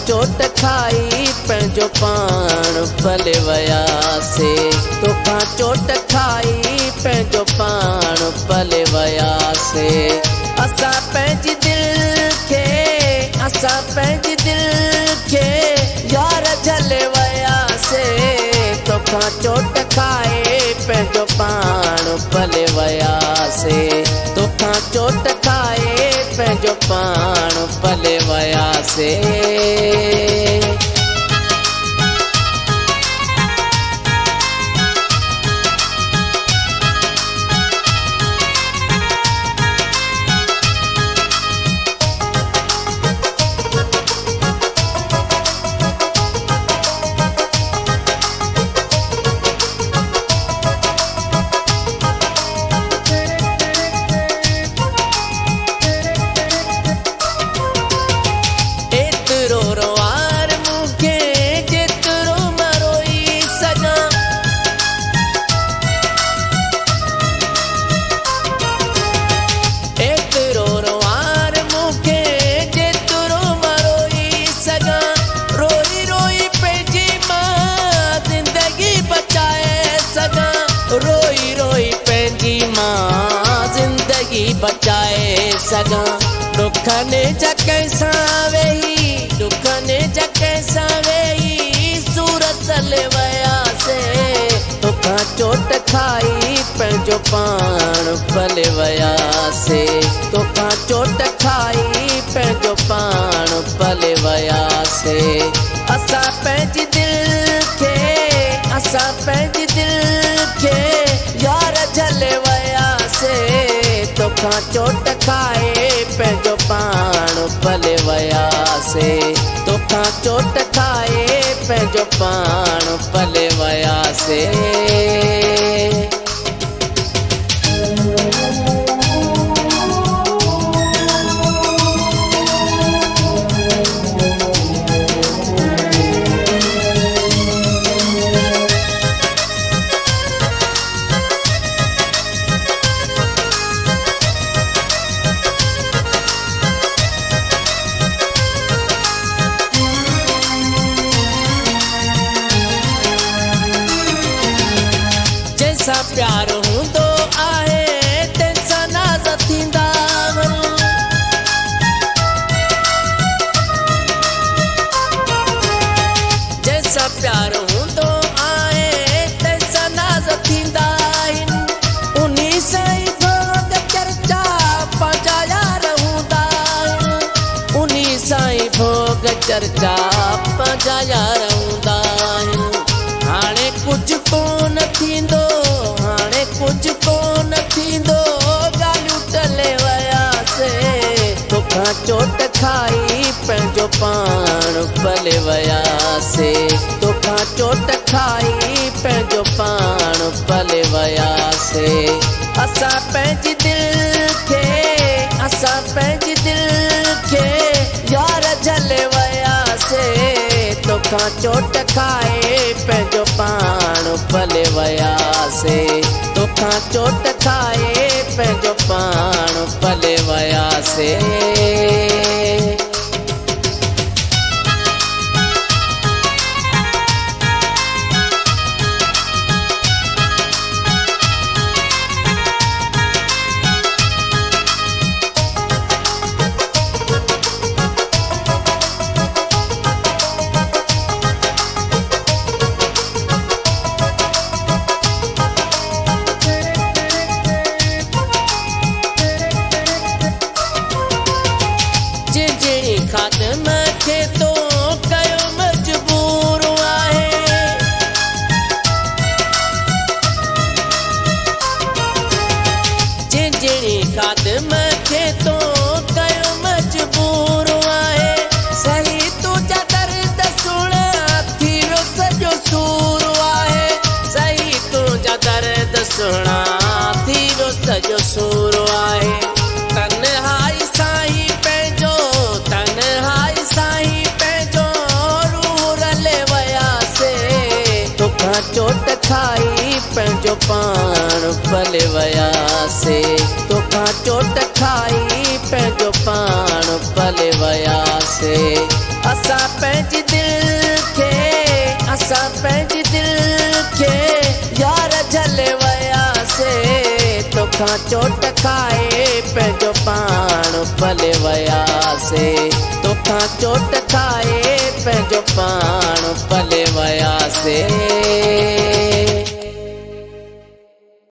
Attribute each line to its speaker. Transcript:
Speaker 1: चोट खाई पंहिंजो पाण पले वियासे। तोखां चोट खाई पंहिंजो पाण पले वियासे। असां पंहिंजी दिल खे यार झले वियासे। तोखां चोट खाए पंहिंजो पाण पले वियासे। तोखां चोट खाए पंहिंजो पाण पले वियासे। रोई रोई पंहिंजी मां ज़िंदगी बचाए सघां। ॾुखनि जॻहि सां वेही सूरत ले वियासे। तोखां चोट खाई पंहिंजो पाण पले वियासे। तोखां चोट खाई पंहिंजो पाण पले वियासे। असां पंहिंजी दिल खे यार झले वियासे। तोखां चोट खाए पंहिंजो पाण पले वियासे। तोखां चोट खाए पंहिंजो पाण पले वियासे। जैसा प्यार हूंदो आहे तंहिंसां नाज़ थींदा वञो। जैसा प्यार हूंदो आहे तंहिंसां नाज़ थींदा आहिनि। उन्ही सां ई भोग चर्चा पंहिंजा यार हूंदा आहिनि। उन्ही सां ई भोग चर्चा पंहिंजा यार हूंदा आहिनि। हाणे कुझु कोन थींदो, ॻाल्हियूं टले वियासे। तोखां चोट खाई पंहिंजो पाण पले वियासे। तोखां चोट खाई पंहिंजो पाण पले वियासे। असां पंहिंजी दिल खे यार झले वियासे। तोखां चोट खाए पंहिंजो पाण पले वियासे। तोखां चोट खाए पंहिंजो पाण पले वियासे। ख़ात्म खे तो कयो मजबूर आहे। जिनी ख़ात्म खे तो कयो मजबूर आहे। सही तुंहिंजा दर्द सुण थी वियो सॼो सूर आहे। सही तुंहिंजा दर्द सुण थी वियो सॼो सूर आहे। तन्हाई साईं पंहिंजो रूह रले वियासे। तोखां चोट खाई पंहिंजो पाण पले वियासे। तोखां चोट खाई पंहिंजो पाण पले वियासे। असां तोखां चोट खाए पंहिंजो पाण पले वियासे तोखां चोट खाए पंहिंजो पाण पले वियासे